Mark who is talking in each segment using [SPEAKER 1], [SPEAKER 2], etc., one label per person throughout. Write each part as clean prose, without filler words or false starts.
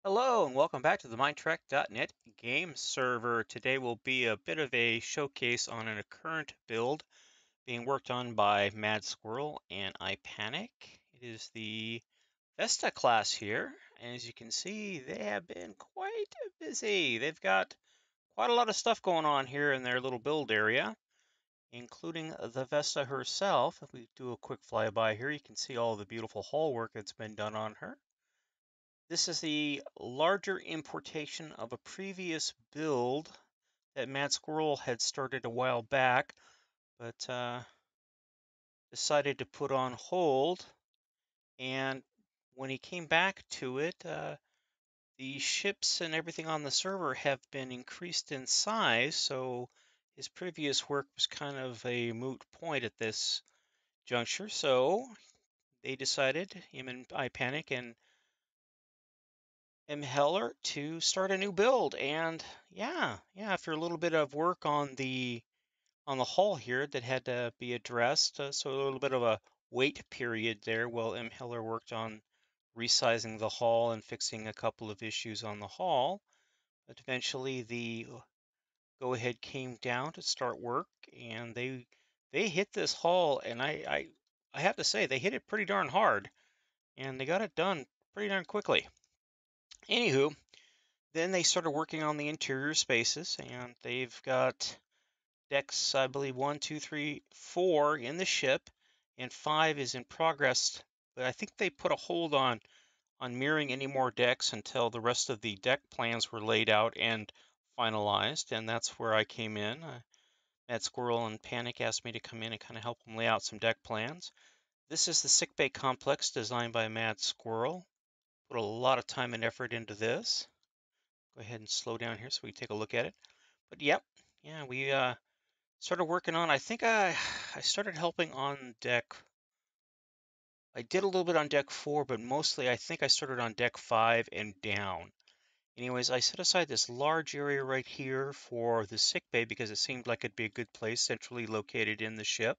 [SPEAKER 1] Hello and welcome back to the Minetrek.net game server. Today will be a bit of a showcase on a current build being worked on by Mad Squirrel and I Panic. It is the Vesta class here, and as you can see, they have been quite busy. They've got quite a lot of stuff going on here in their little build area, including the Vesta herself. If we do a quick flyby here, you can see all the beautiful hull work that's been done on her. This is the larger importation of a previous build that Mad Squirrel had started a while back, but decided to put on hold. And when he came back to it, the ships and everything on the server have been increased in size, so his previous work was kind of a moot point at this juncture. So they decided, him and I Panic and Heller, to start a new build. And yeah, after a little bit of work on the hull here that had to be addressed, so a little bit of a wait period there while Heller worked on resizing the hull and fixing a couple of issues on the hull. But eventually the go ahead came down to start work, and they hit this hull, and I have to say they hit it pretty darn hard, and they got it done pretty darn quickly. Anywho, then they started working on the interior spaces, and they've got decks, I believe, 1, 2, 3, 4 in the ship, and 5 is in progress. But I think they put a hold on mirroring any more decks until the rest of the deck plans were laid out and finalized, and that's where I came in. Mad Squirrel and Panic asked me to come in and kind of help them lay out some deck plans. This is the sickbay complex designed by Mad Squirrel. Put a lot of time and effort into this. Go ahead and slow down here so we take a look at it. But yep, yeah, we started working on. I think I started helping on deck. I did a little bit on deck 4, but mostly I think I started on deck 5 and down. Anyways, I set aside this large area right here for the sick bay because it seemed like it'd be a good place, centrally located in the ship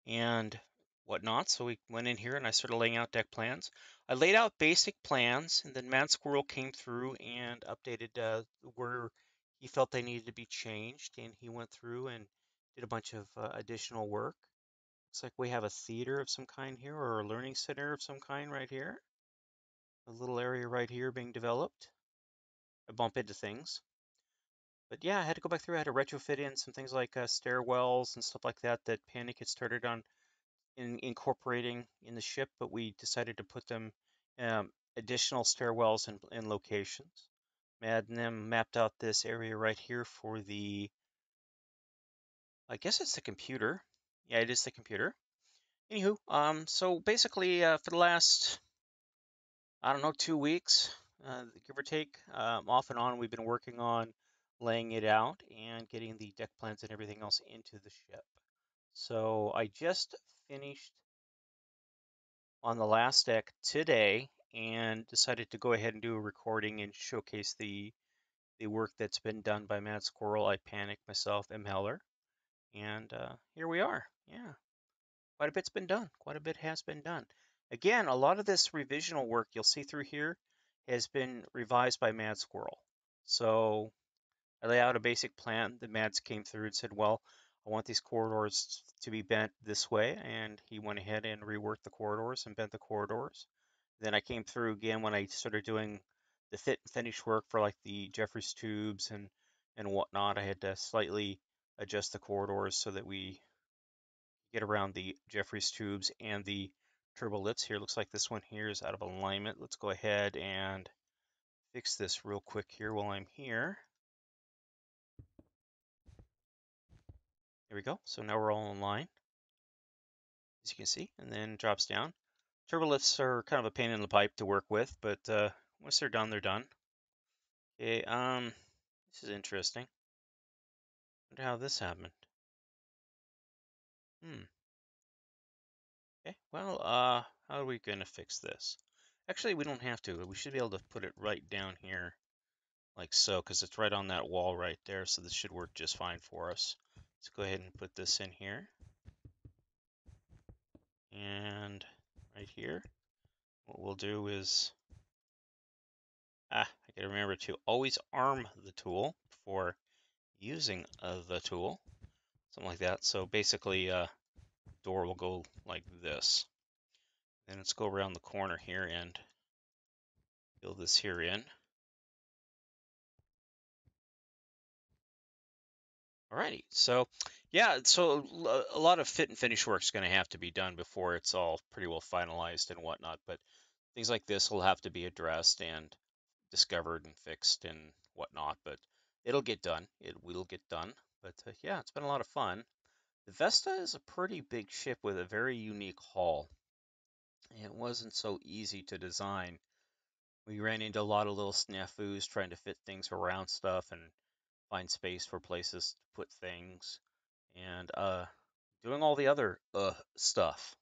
[SPEAKER 1] and whatnot. So we went in here and I started laying out deck plans. I laid out basic plans, and then Mad Squirrel came through and updated where he felt they needed to be changed, and he went through and did a bunch of additional work. Looks like we have a theater of some kind here, or a learning center of some kind right here. A little area right here being developed. I bump into things. But yeah, I had to go back through. I had to retrofit in some things like stairwells and stuff like that that Panic had started on incorporating in the ship, but we decided to put them additional stairwells in locations. Mad and them mapped out this area right here for the, I guess it's the computer. Yeah, it is the computer. Anywho, so basically for the last, I don't know, 2 weeks, give or take, off and on, we've been working on laying it out and getting the deck plans and everything else into the ship. So I just finished on the last deck today and decided to go ahead and do a recording and showcase the work that's been done by Mad Squirrel, I Panic, myself, M. Heller, and here we are. Yeah, quite a bit's been done. Quite a bit has been done. Again, a lot of this revisional work you'll see through here has been revised by Mad Squirrel. So I lay out a basic plan. The Mads came through and said, well, I want these corridors to be bent this way. And he went ahead and reworked the corridors and bent the corridors. Then I came through again when I started doing the fit and finish work for like the Jeffries tubes and whatnot. I had to slightly adjust the corridors so that we get around the Jeffries tubes and the turbo lifts here. Looks like this one here is out of alignment. Let's go ahead and fix this real quick here while I'm here. There we go. So now we're all in line, as you can see, and then drops down. Turbo lifts are kind of a pain in the pipe to work with, but once they're done, they're done. Okay, this is interesting. Wonder how this happened. Okay, well, how are we gonna fix this? Actually, we don't have to. We should be able to put it right down here, like so, because it's right on that wall right there, so this should work just fine for us. Let's go ahead and put this in here. And right here, what we'll do is I gotta remember to always arm the tool before using the tool, something like that. So basically, door will go like this. Then let's go around the corner here and build this here in. Alrighty, so yeah, so a lot of fit and finish work is going to have to be done before it's all pretty well finalized and whatnot. But things like this will have to be addressed and discovered and fixed and whatnot. But it'll get done. It will get done. But yeah, it's been a lot of fun. The Vesta is a pretty big ship with a very unique hull. It wasn't so easy to design. We ran into a lot of little snafus trying to fit things around stuff and find space for places to put things and doing all the other stuff.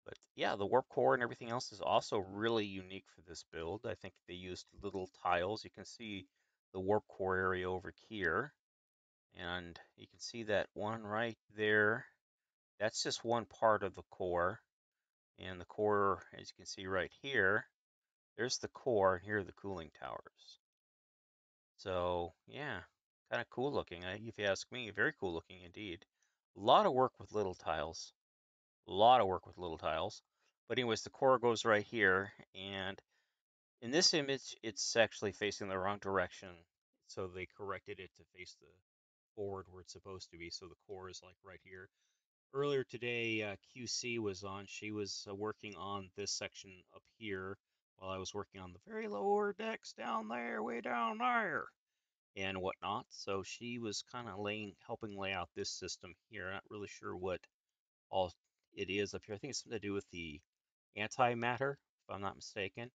[SPEAKER 1] But yeah, the warp core and everything else is also really unique for this build. I think they used little tiles. You can see the warp core area over here, and you can see that one right there. That's just one part of the core. And the core, as you can see right here, there's the core, and here are the cooling towers. So yeah, kind of cool looking, if you ask me. Very cool looking indeed. A lot of work with little tiles. A lot of work with little tiles. But anyways, the core goes right here, and in this image, it's actually facing the wrong direction. So they corrected it to face the forward where it's supposed to be. So the core is like right here. Earlier today, QC was on. She was working on this section up here while I was working on the very lower decks down there, way down there, and whatnot. So she was kind of helping lay out this system here. Not really sure what all it is up here. I think it's something to do with the antimatter, if I'm not mistaken.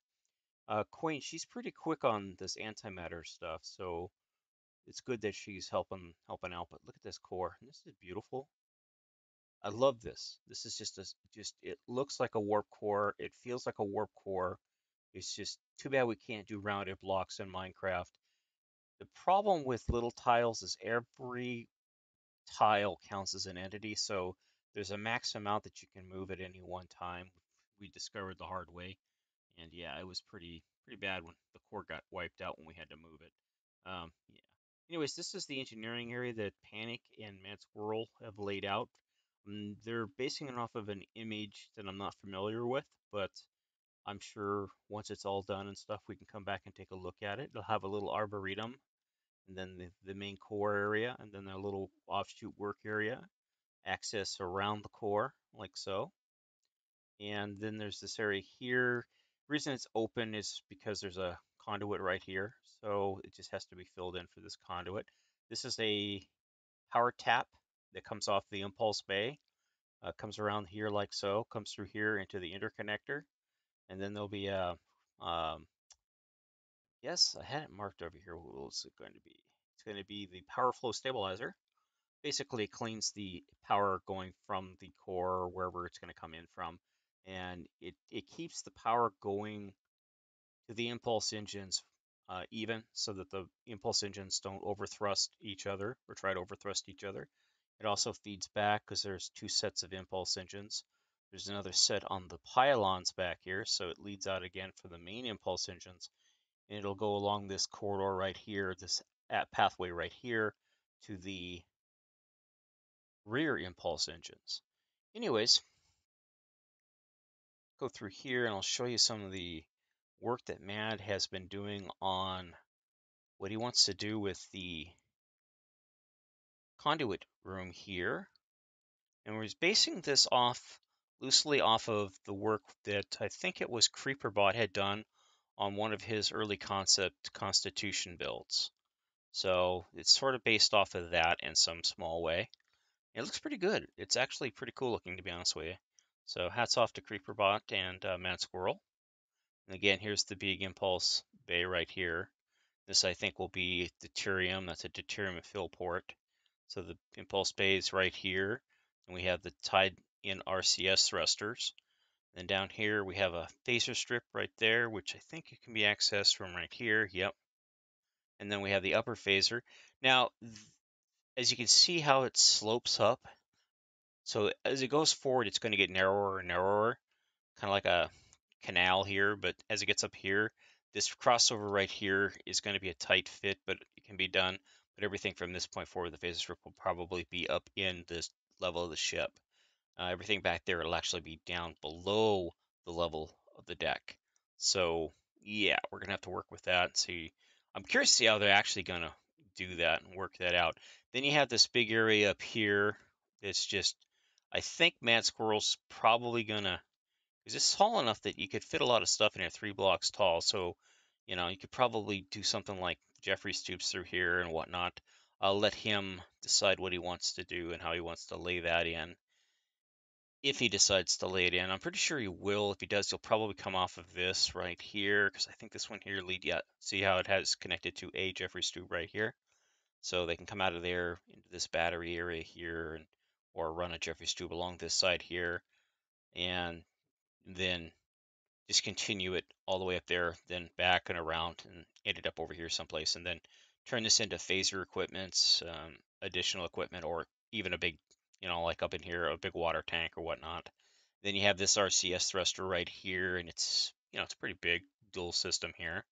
[SPEAKER 1] Queen, she's pretty quick on this antimatter stuff, so it's good that she's helping out. But look at this core. This is beautiful. I love this. This is just it looks like a warp core. It feels like a warp core. It's just too bad we can't do rounded blocks in Minecraft. The problem with little tiles is every tile counts as an entity, so there's a max amount that you can move at any one time. We discovered the hard way, and yeah, it was pretty bad when the core got wiped out when we had to move it. Yeah. Anyways, this is the engineering area that Panic and Mad Squirrel have laid out. They're basing it off of an image that I'm not familiar with, but I'm sure once it's all done and stuff, we can come back and take a look at it. It'll have a little arboretum, and then the main core area, and then a little offshoot work area, access around the core, like so. And then there's this area here. The reason it's open is because there's a conduit right here, so it just has to be filled in for this conduit. This is a power tap that comes off the impulse bay, comes around here like so, comes through here into the interconnector, and then there'll be a, um, yes, I had it marked over here. What is it going to be? It's going to be the power flow stabilizer. Basically, it cleans the power going from the core or wherever it's going to come in from, and it keeps the power going to the impulse engines even, so that the impulse engines don't overthrust each other or try to overthrust each other. It also feeds back because there's two sets of impulse engines. There's another set on the pylons back here, so it leads out again for the main impulse engines, and it'll go along this corridor right here, this pathway right here, to the rear impulse engines. Anyways, go through here and I'll show you some of the work that Mad has been doing on what he wants to do with the conduit room here. And we're basing this off loosely off of the work that I think it was CreeperBot had done on one of his early concept Constitution builds. So it's sort of based off of that in some small way. It looks pretty good. It's actually pretty cool looking, to be honest with you. So hats off to CreeperBot and Mad Squirrel. And again, here's the big impulse bay right here. This I think will be deuterium. That's a deuterium fill port. So the impulse bay is right here, and we have the tied in RCS thrusters. Then down here we have a phaser strip right there, which I think it can be accessed from right here. Yep. And then we have the upper phaser. Now, as you can see how it slopes up, so as it goes forward, it's going to get narrower and narrower, kind of like a canal here. But as it gets up here, This crossover right here is going to be a tight fit, but it can be done. But everything from this point forward, the phase strip will probably be up in this level of the ship. Everything back there will actually be down below the level of the deck. So yeah, we're gonna have to work with that and see. I'm curious to see how they're actually gonna do that and work that out. Then you have this big area up here. It's just, I think Mad Squirrel's probably gonna, because it's tall enough that you could fit a lot of stuff in here, 3 blocks tall. So, you could probably do something like Jeffrey's tubes through here and whatnot. I'll let him decide what he wants to do and how he wants to lay that in if he decides to lay it in. I'm pretty sure he will. If he does, he'll probably come off of this right here, because I think this one here lead, yeah, see how it has connected to a Jeffrey's tube right here. So they can come out of there into this battery area here, and or run a Jeffrey's tube along this side here, and then just continue it all the way up there, then back and around, and end it up over here someplace, and then turn this into phaser equipment, additional equipment, or even a big, like up in here, a big water tank or whatnot. Then you have this RCS thruster right here, and it's a pretty big dual system here.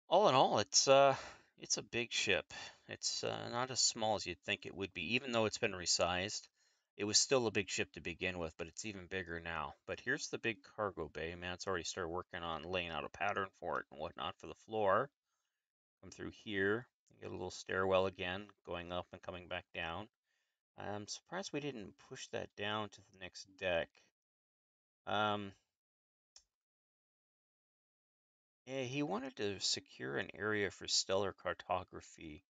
[SPEAKER 1] All in all, it's a big ship. It's not as small as you'd think it would be, even though it's been resized. It was still a big ship to begin with, but it's even bigger now. But here's the big cargo bay. Matt's already started working on laying out a pattern for it and whatnot for the floor. Come through here, you get a little stairwell again, going up and coming back down. I'm surprised we didn't push that down to the next deck. Um, yeah, he wanted to secure an area for stellar cartography.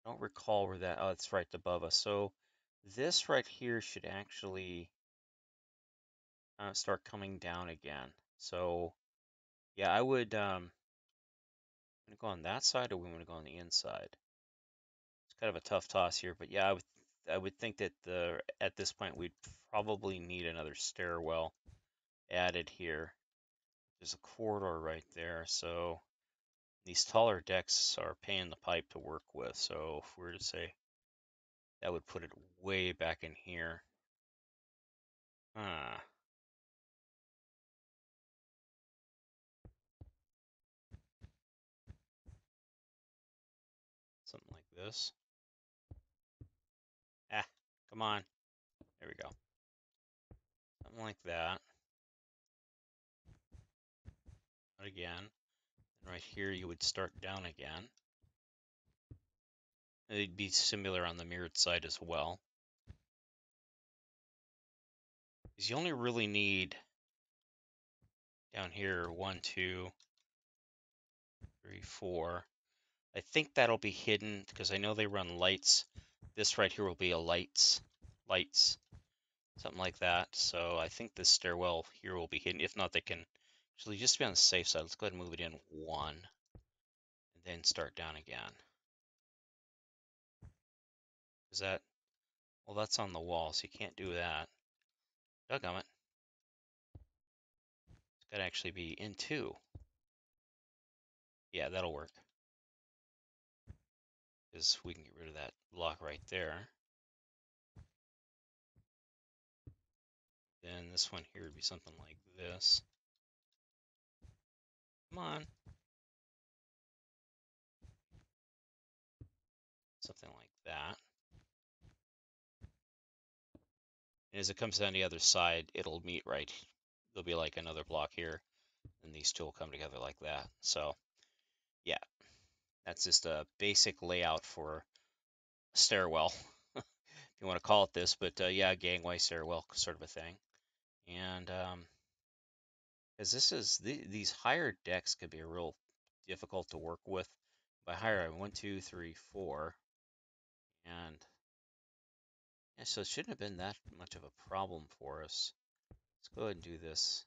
[SPEAKER 1] I don't recall where that. Oh, it's right above us. So this right here should actually start coming down again. So yeah, I would want to go on that side, or we want to go on the inside. It's kind of a tough toss here, but yeah, I would think that at this point we'd probably need another stairwell added here. There's a corridor right there, so these taller decks are paying the pipe to work with. So if we were to say that would put it way back in here. Huh. Something like this. Ah, come on. There we go. Something like that. Again. And right here you would start down again. It'd be similar on the mirrored side as well. Because you only really need down here 1, 2, 3, 4. I think that'll be hidden because I know they run lights. This right here will be a lights, something like that. So I think this stairwell here will be hidden. If not, they can actually, just to be on the safe side, let's go ahead and move it in 1 and then start down again. Is that, well, that's on the wall, so you can't do that. Doggone it. It's got to actually be in 2. Yeah, that'll work. Because we can get rid of that block right there. Then this one here would be something like this. Come on. Something like that. And as it comes down the other side, it'll meet right. There'll be like another block here, and these two will come together like that. So, yeah, that's just a basic layout for a stairwell, if you want to call it this. But yeah, gangway stairwell sort of a thing. And as these higher decks could be a real difficult to work with. By higher, I mean 1, 2, 3, 4, and yeah, so it shouldn't have been that much of a problem for us. Let's go ahead and do this.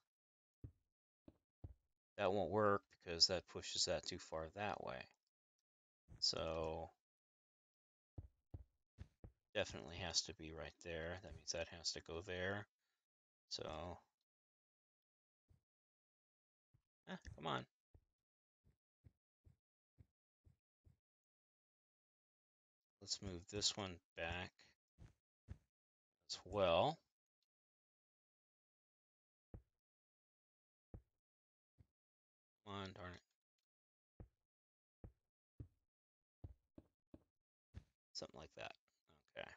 [SPEAKER 1] That won't work because that pushes that too far that way. So definitely has to be right there. That means that has to go there. So, come on. Let's move this one back as well. something like that. Okay.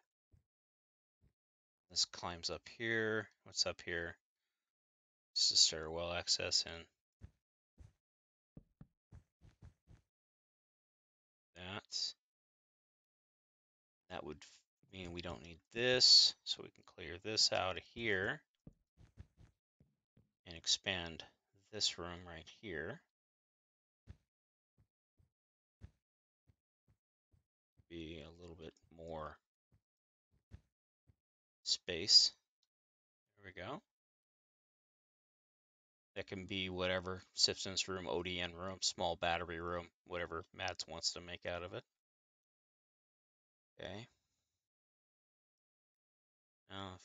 [SPEAKER 1] This climbs up here. What's up here? This is stairwell access, and that would mean we don't need this, so we can clear this out of here and expand this room right here. Be a little bit more space. There we go. That can be whatever, systems room, ODN room, small battery room, whatever Mads wants to make out of it. Okay. Now,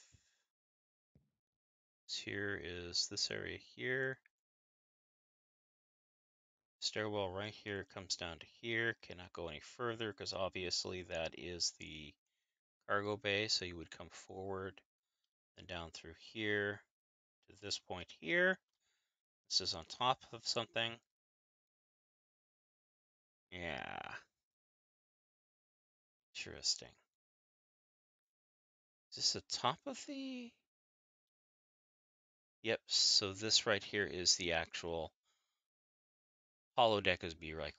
[SPEAKER 1] here is this area here. Stairwell right here comes down to here. Cannot go any further because obviously that is the cargo bay. So you would come forward and down through here to this point here. This is on top of something. Yeah. Interesting. Is this the top of the... Yep, so this right here is the actual holodeck is be like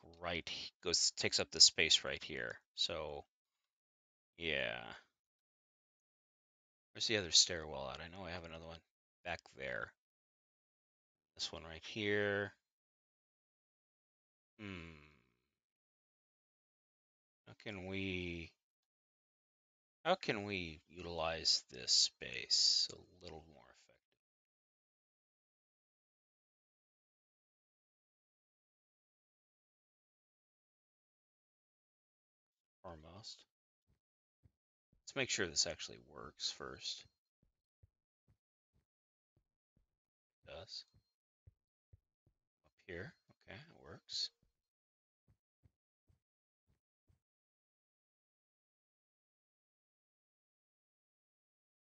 [SPEAKER 1] takes up the space right here. So yeah. Where's the other stairwell at? I know I have another one back there. This one right here. Hmm. How can we utilize this space a little more effective? Foremost. Let's make sure this actually works first. It does. Up here. Okay, it works.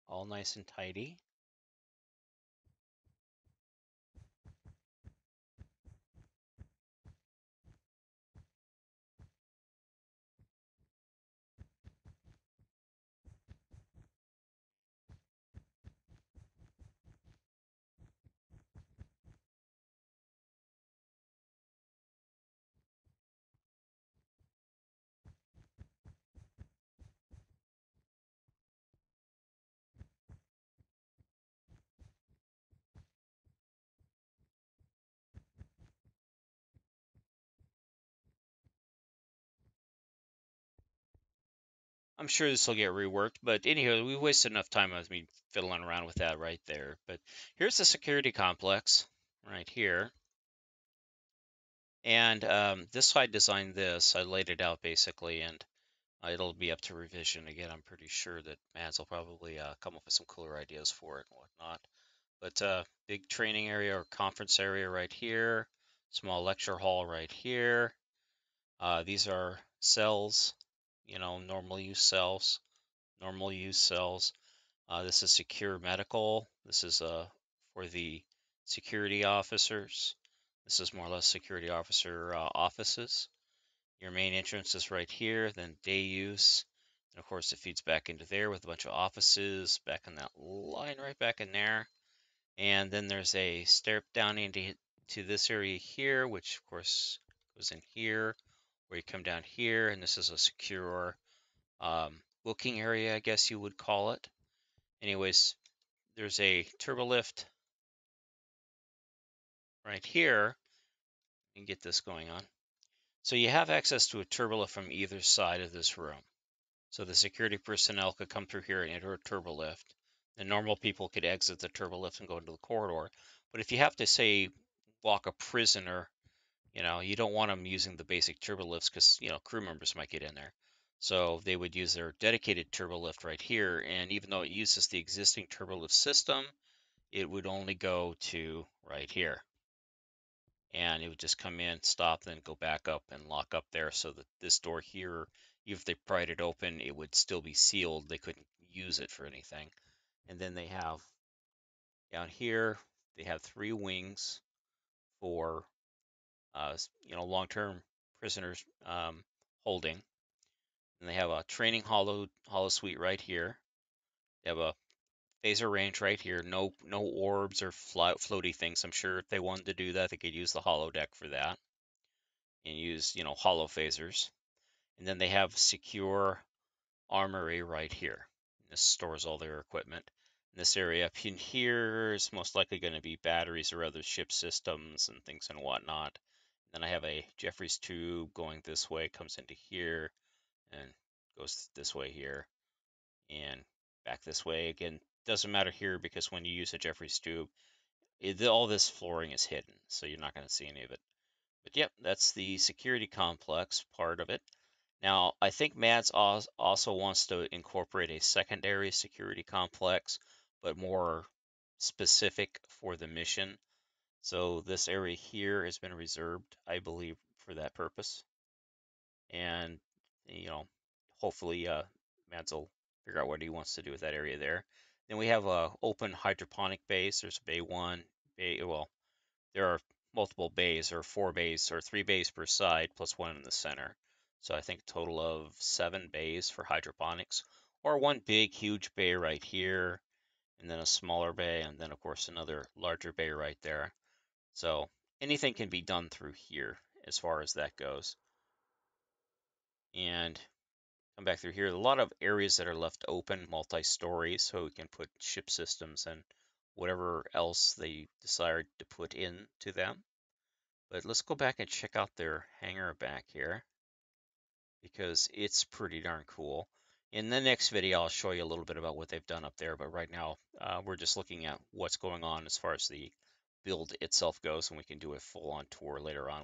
[SPEAKER 1] All nice and tidy. I'm sure this will get reworked, but anyhow, we wasted enough time with me fiddling around with that right there. But here's the security complex right here. And this, I designed this. I laid it out basically, and it'll be up to revision again. I'm pretty sure that Mads will probably come up with some cooler ideas for it and whatnot. But big training area or conference area right here. Small lecture hall right here. These are cells, normal use cells. Normal use cells. This is secure medical. This is for the security officers. This is more or less security officer offices. Your main entrance is right here, then day use. And of course, it feeds back into there with a bunch of offices back in that line right back in there. And then there's a stair down into this area here, which of course goes in here, where you come down here, and this is a secure booking area, I guess you would call it. Anyways, there's a turbo lift right here. You can get this going on. So you have access to a turbo lift from either side of this room. So the security personnel could come through here and enter a turbo lift. The normal people could exit the turbo lift and go into the corridor. But if you have to, say, walk a prisoner, you don't want them using the basic turbo lifts because, crew members might get in there. So they would use their dedicated turbo lift right here. And even though it uses the existing turbo lift system, it would only go to right here. And it would just come in, stop, then go back up and lock up there so that this door here, even if they pried it open, it would still be sealed. They couldn't use it for anything. And then they have down here, they have 3 wings for, long-term prisoners holding. And And they have a training hollow suite right here. They have a phaser range right here. No orbs or floaty things. I'm sure if they wanted to do that, they could use the hollow deck for that and use, hollow phasers. And then they have secure armory right here. This stores all their equipment. In this area up in here is most likely going to be batteries or other ship systems and things and whatnot. Then I have a Jeffries tube going this way, comes into here and goes this way here and back this way. Again, doesn't matter here because when you use a Jeffries tube, all this flooring is hidden, so you're not going to see any of it. But yep, that's the security complex part of it. Now, I think Mads also wants to incorporate a secondary security complex, but more specific for the mission. So this area here has been reserved, I believe, for that purpose. And, you know, hopefully Mads will figure out what he wants to do with that area there. Then we have a open hydroponic base. There's bay one, well, there are multiple bays, or 4 bays, or 3 bays per side, plus one in the center. So I think a total of 7 bays for hydroponics, or one big, huge bay right here, and then a smaller bay, and then of course another larger bay right there. So anything can be done through here as far as that goes. And come back through here, a lot of areas that are left open, multi-story, so we can put ship systems and whatever else they decide to put into them. But let's go back and check out their hangar back here because it's pretty darn cool. In the next video, I'll show you a little bit about what they've done up there, but right now we're just looking at what's going on as far as the build itself goes, and we can do a full-on tour later on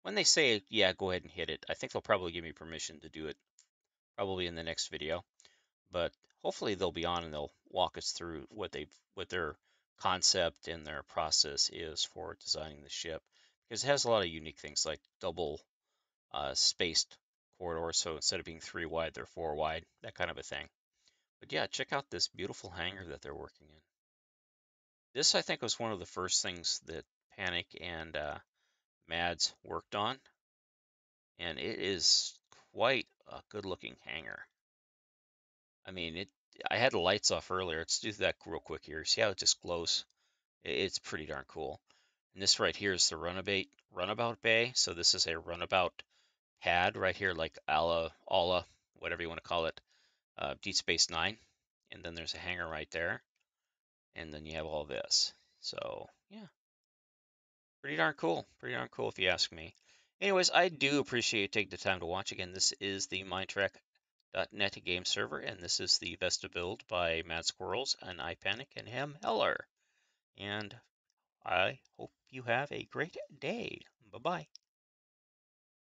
[SPEAKER 1] when they say, yeah, go ahead and hit it. I think they'll probably give me permission to do it probably in the next video, but hopefully they'll be on and they'll walk us through what their concept and their process is for designing the ship, because it has a lot of unique things like double spaced corridors, so instead of being 3 wide they're 4 wide, that kind of a thing. But yeah, check out this beautiful hangar that they're working in. This I think was one of the first things that Panic and Mads worked on, and it is quite a good looking hangar. I mean, I had the lights off earlier. Let's do that real quick here. See how it just glows? It's pretty darn cool. And this right here is the runabout bay. So this is a runabout pad right here, like Ala, whatever you want to call it, Deep Space Nine. And then there's a hangar right there. And then you have all this. So yeah, pretty darn cool. Pretty darn cool if you ask me. Anyways, I do appreciate you taking the time to watch. Again, this is the Minetrek.net game server, and this is the Vesta build by Mad Squirrels and iPanic and him Heller. And I hope you have a great day. Bye bye.